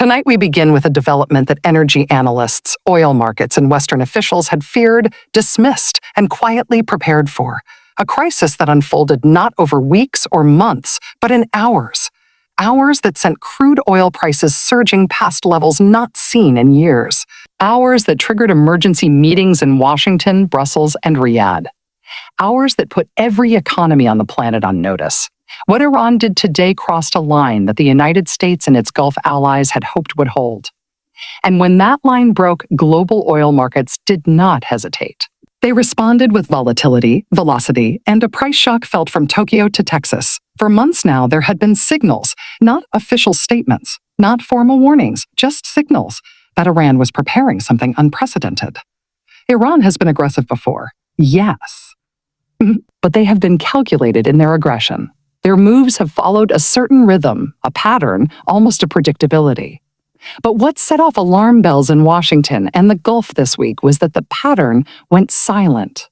Tonight, we begin with a development that energy analysts, oil markets, and Western officials had feared, dismissed, and quietly prepared for. A crisis that unfolded not over weeks or months, but in hours. Hours that sent crude oil prices surging past levels not seen in years. Hours that triggered emergency meetings in Washington, Brussels, and Riyadh. Hours that put every economy on the planet on notice. What Iran did today crossed a line that the United States and its Gulf allies had hoped would hold. And when that line broke, global oil markets did not hesitate. They responded with volatility, velocity, and a price shock felt from Tokyo to Texas. For months now, there had been signals, not official statements, not formal warnings, just signals that Iran was preparing something unprecedented. Iran has been aggressive before, yes, but they have been calculated in their aggression. Their moves have followed a certain rhythm, a pattern, almost a predictability. But what set off alarm bells in Washington and the Gulf this week was that the pattern went silent.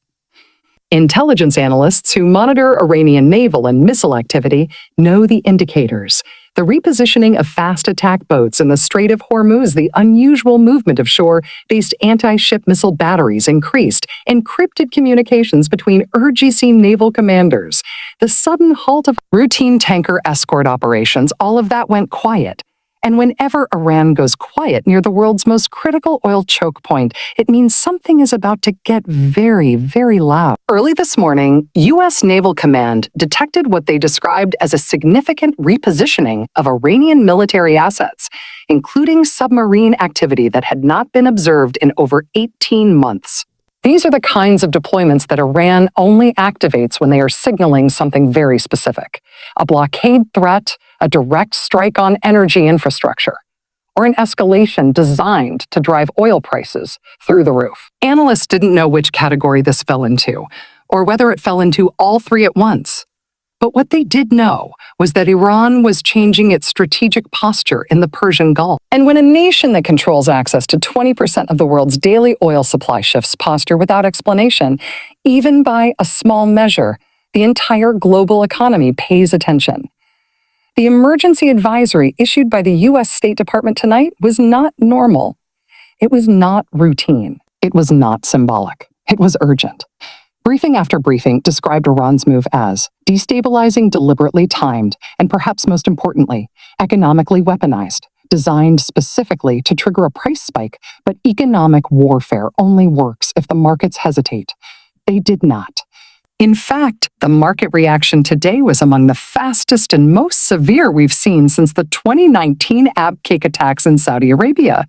Intelligence analysts who monitor Iranian naval and missile activity know the indicators. The repositioning of fast attack boats in the Strait of Hormuz, the unusual movement of shore-based anti-ship missile batteries increased, encrypted communications between urgency naval commanders, the sudden halt of routine tanker escort operations, all of that went quiet. And whenever Iran goes quiet near the world's most critical oil choke point, it means something is about to get very, very loud. Early this morning, U.S. Naval Command detected what they described as a significant repositioning of Iranian military assets, including submarine activity that had not been observed in over 18 months. These are the kinds of deployments that Iran only activates when they are signaling something very specific. A blockade threat, a direct strike on energy infrastructure, or an escalation designed to drive oil prices through the roof. Analysts didn't know which category this fell into, or whether it fell into all three at once. But what they did know was that Iran was changing its strategic posture in the Persian Gulf. And when a nation that controls access to 20% of the world's daily oil supply shifts posture without explanation, even by a small measure, the entire global economy pays attention. The emergency advisory issued by the U.S. State Department tonight was not normal. It was not routine. It was not symbolic. It was urgent. Briefing after briefing described Iran's move as destabilizing, deliberately timed, and perhaps most importantly, economically weaponized, designed specifically to trigger a price spike, but economic warfare only works if the markets hesitate. They did not. In fact, the market reaction today was among the fastest and most severe we've seen since the 2019 Abqaiq attacks in Saudi Arabia.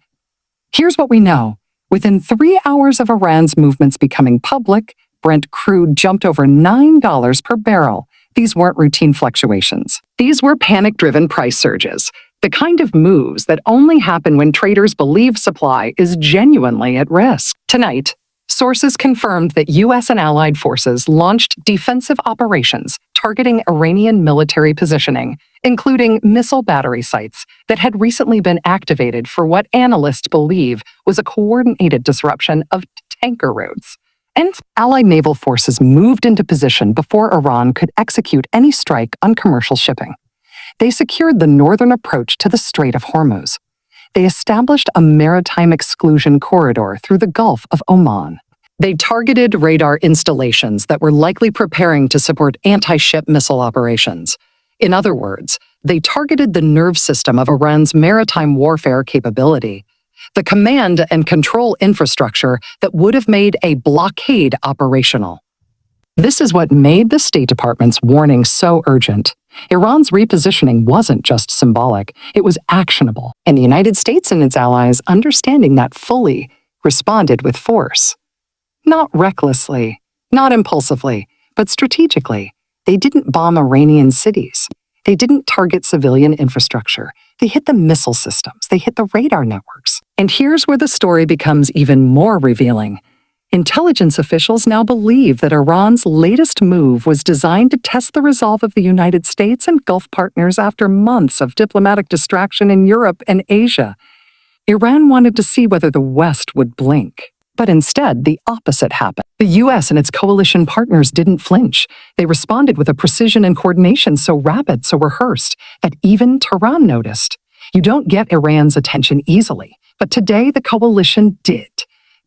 Here's what we know. Within 3 hours of Iran's movements becoming public, Brent crude jumped over $9 per barrel. These weren't routine fluctuations. These were panic-driven price surges, the kind of moves that only happen when traders believe supply is genuinely at risk. Tonight, sources confirmed that U.S. and allied forces launched defensive operations targeting Iranian military positioning, including missile battery sites that had recently been activated for what analysts believe was a coordinated disruption of tanker routes. And allied naval forces moved into position before Iran could execute any strike on commercial shipping. They secured the northern approach to the Strait of Hormuz. They established a maritime exclusion corridor through the Gulf of Oman. They targeted radar installations that were likely preparing to support anti-ship missile operations. In other words, they targeted the nerve system of Iran's maritime warfare capability, the command and control infrastructure that would have made a blockade operational. This is what made the State Department's warning so urgent. Iran's repositioning wasn't just symbolic, it was actionable, and the United States and its allies, understanding that fully, responded with force. Not recklessly, not impulsively, but strategically. They didn't bomb Iranian cities. They didn't target civilian infrastructure. They hit the missile systems. They hit the radar networks. And here's where the story becomes even more revealing. Intelligence officials now believe that Iran's latest move was designed to test the resolve of the United States and Gulf partners after months of diplomatic distraction in Europe and Asia. Iran wanted to see whether the West would blink. But instead, the opposite happened. The U.S. and its coalition partners didn't flinch. They responded with a precision and coordination so rapid, so rehearsed, that even Tehran noticed. You don't get Iran's attention easily, but today the coalition did.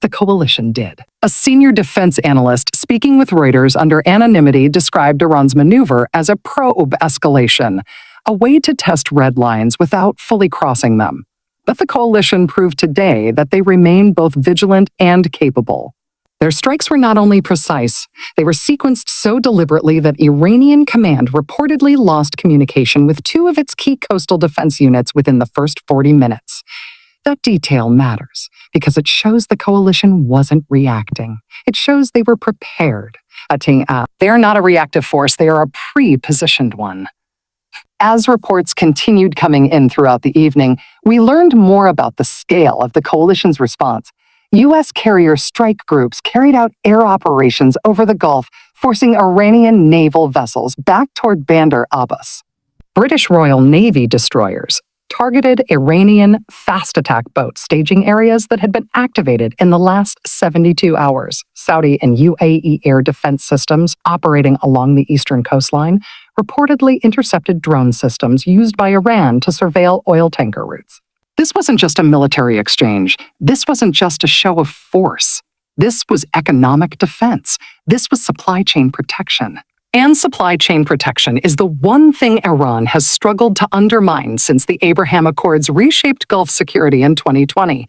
The coalition did. A senior defense analyst speaking with Reuters under anonymity described Iran's maneuver as a probe escalation, a way to test red lines without fully crossing them. But the coalition proved today that they remain both vigilant and capable. Their strikes were not only precise, they were sequenced so deliberately that Iranian command reportedly lost communication with two of its key coastal defense units within the first 40 minutes. That detail matters because it shows the coalition wasn't reacting. It shows they were prepared. They are not a reactive force, they are a pre-positioned one. As reports continued coming in throughout the evening, we learned more about the scale of the coalition's response. U.S. carrier strike groups carried out air operations over the Gulf, forcing Iranian naval vessels back toward Bandar Abbas. British Royal Navy destroyers targeted Iranian fast attack boats staging areas that had been activated in the last 72 hours. Saudi and UAE air defense systems operating along the eastern coastline reportedly intercepted drone systems used by Iran to surveil oil tanker routes. This wasn't just a military exchange. This wasn't just a show of force. This was economic defense. This was supply chain protection. And supply chain protection is the one thing Iran has struggled to undermine since the Abraham Accords reshaped Gulf security in 2020.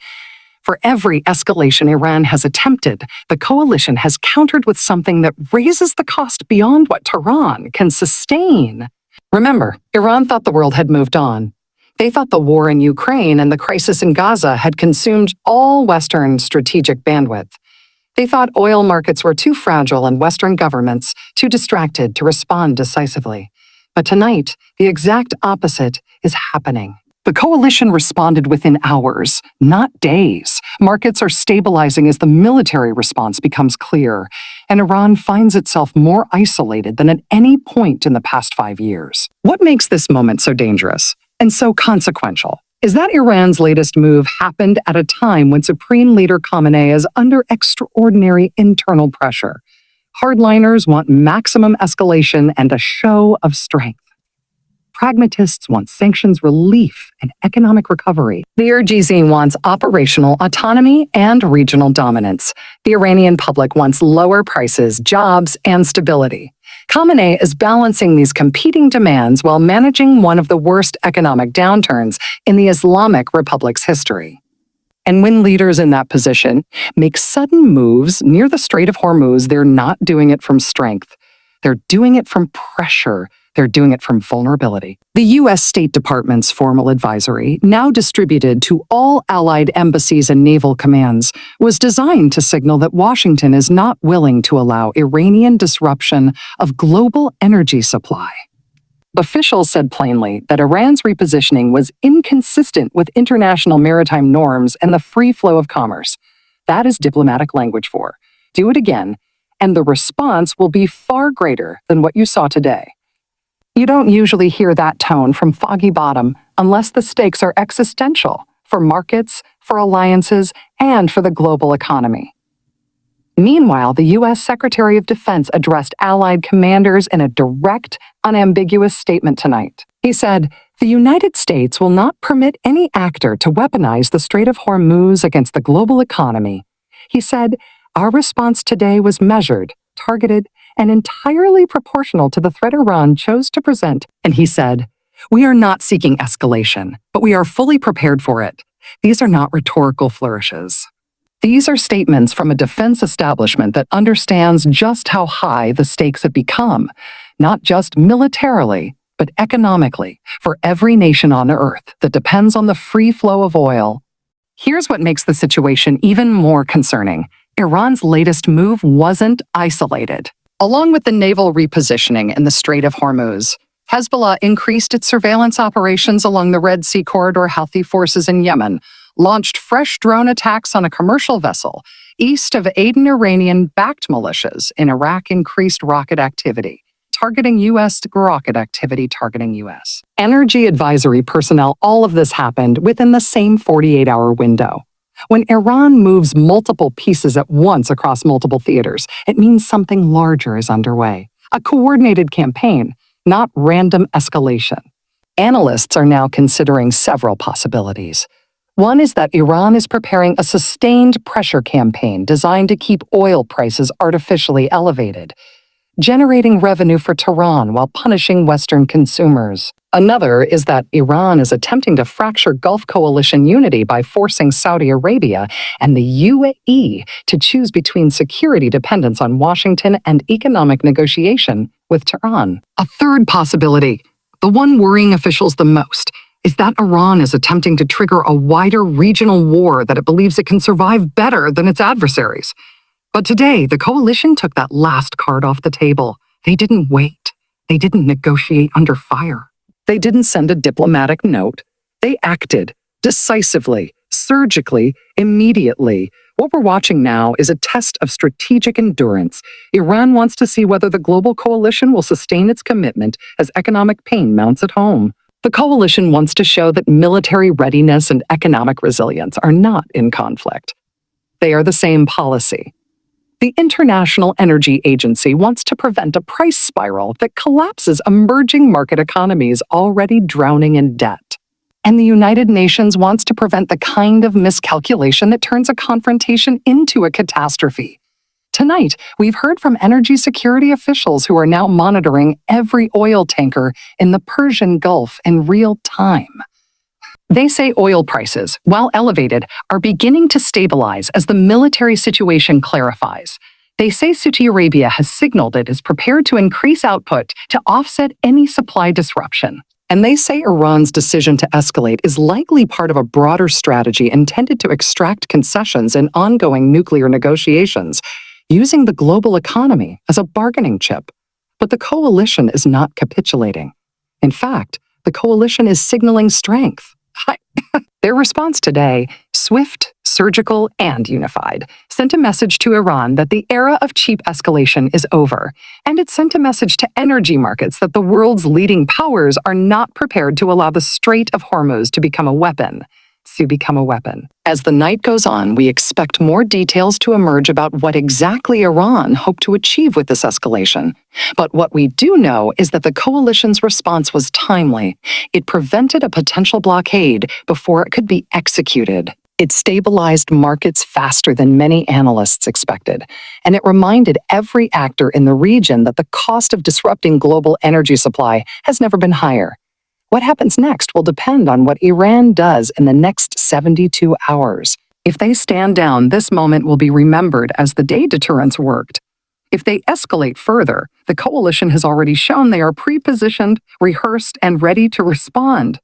For every escalation Iran has attempted, the coalition has countered with something that raises the cost beyond what Tehran can sustain. Remember, Iran thought the world had moved on. They thought the war in Ukraine and the crisis in Gaza had consumed all Western strategic bandwidth. They thought oil markets were too fragile and Western governments too distracted to respond decisively. But tonight, the exact opposite is happening. The coalition responded within hours, not days. Markets are stabilizing as the military response becomes clear, and Iran finds itself more isolated than at any point in the past 5 years. What makes this moment so dangerous and so consequential is that Iran's latest move happened at a time when Supreme Leader Khamenei is under extraordinary internal pressure. Hardliners want maximum escalation and a show of strength. Pragmatists want sanctions relief and economic recovery. The RGZ wants operational autonomy and regional dominance. The Iranian public wants lower prices, jobs, and stability. Khamenei is balancing these competing demands while managing one of the worst economic downturns in the Islamic Republic's history. And when leaders in that position make sudden moves near the Strait of Hormuz, they're not doing it from strength. They're doing it from pressure. They're doing it from vulnerability. The U.S. State Department's formal advisory, now distributed to all allied embassies and naval commands, was designed to signal that Washington is not willing to allow Iranian disruption of global energy supply. Officials said plainly that Iran's repositioning was inconsistent with international maritime norms and the free flow of commerce. That is diplomatic language for, do it again, and the response will be far greater than what you saw today. You don't usually hear that tone from Foggy Bottom unless the stakes are existential for markets, for alliances, and for the global economy. Meanwhile, the U.S. Secretary of Defense addressed allied commanders in a direct, unambiguous statement tonight. He said, "The United States will not permit any actor to weaponize the Strait of Hormuz against the global economy." He said, "Our response today was measured, targeted, and entirely proportional to the threat Iran chose to present." And he said, "We are not seeking escalation, but we are fully prepared for it. These are not rhetorical flourishes. These are statements from a defense establishment that understands just how high the stakes have become, not just militarily, but economically, for every nation on earth that depends on the free flow of oil." Here's what makes the situation even more concerning. Iran's latest move wasn't isolated. Along with the naval repositioning in the Strait of Hormuz, Hezbollah increased its surveillance operations along the Red Sea corridor. Houthi forces in Yemen launched fresh drone attacks on a commercial vessel east of Aden. Iranian-backed militias in Iraq increased rocket activity targeting U.S. Energy advisory personnel. All of this happened within the same 48-hour window. When Iran moves multiple pieces at once across multiple theaters, it means something larger is underway. A coordinated campaign, not random escalation. Analysts are now considering several possibilities. One is that Iran is preparing a sustained pressure campaign designed to keep oil prices artificially elevated, generating revenue for Tehran while punishing Western consumers. Another is that Iran is attempting to fracture Gulf coalition unity by forcing Saudi Arabia and the UAE to choose between security dependence on Washington and economic negotiation with Tehran. A third possibility, the one worrying officials the most, is that Iran is attempting to trigger a wider regional war that it believes it can survive better than its adversaries. But today, the coalition took that last card off the table. They didn't wait. They didn't negotiate under fire. They didn't send a diplomatic note. They acted decisively, surgically, immediately. What we're watching now is a test of strategic endurance. Iran wants to see whether the global coalition will sustain its commitment as economic pain mounts at home. The coalition wants to show that military readiness and economic resilience are not in conflict. They are the same policy. The International Energy Agency wants to prevent a price spiral that collapses emerging market economies already drowning in debt. And the United Nations wants to prevent the kind of miscalculation that turns a confrontation into a catastrophe. Tonight, we've heard from energy security officials who are now monitoring every oil tanker in the Persian Gulf in real time. They say oil prices, while elevated, are beginning to stabilize as the military situation clarifies. They say Saudi Arabia has signaled it is prepared to increase output to offset any supply disruption. And they say Iran's decision to escalate is likely part of a broader strategy intended to extract concessions in ongoing nuclear negotiations, using the global economy as a bargaining chip. But the coalition is not capitulating. In fact, the coalition is signaling strength. Their response today, swift, surgical, and unified, sent a message to Iran that the era of cheap escalation is over, and it sent a message to energy markets that the world's leading powers are not prepared to allow the Strait of Hormuz to become a weapon. As the night goes on, we expect more details to emerge about what exactly Iran hoped to achieve with this escalation. But what we do know is that the coalition's response was timely. It prevented a potential blockade before it could be executed. It stabilized markets faster than many analysts expected, and it reminded every actor in the region that the cost of disrupting global energy supply has never been higher. What happens next will depend on what Iran does in the next 72 hours. If they stand down, this moment will be remembered as the day deterrence worked. If they escalate further, the coalition has already shown they are pre-positioned, rehearsed, and ready to respond.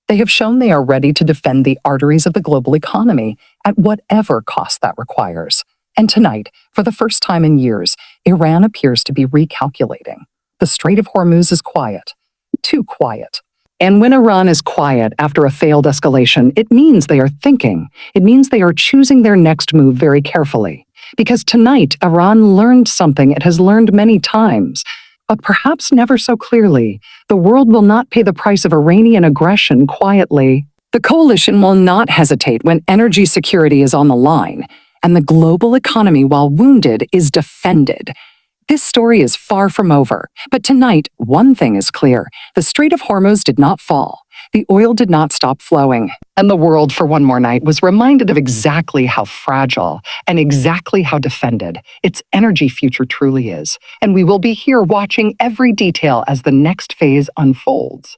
They have shown they are ready to defend the arteries of the global economy at whatever cost that requires. And tonight, for the first time in years, Iran appears to be recalculating. The Strait of Hormuz is quiet. Too quiet. And when Iran is quiet after a failed escalation, it means they are thinking. It means they are choosing their next move very carefully. Because tonight, Iran learned something it has learned many times, but perhaps never so clearly. The world will not pay the price of Iranian aggression quietly. The coalition will not hesitate when energy security is on the line, and the global economy, while wounded, is defended. This story is far from over, but tonight, one thing is clear. The Strait of Hormuz did not fall. The oil did not stop flowing. And the world, for one more night, was reminded of exactly how fragile and exactly how defended its energy future truly is. And we will be here watching every detail as the next phase unfolds.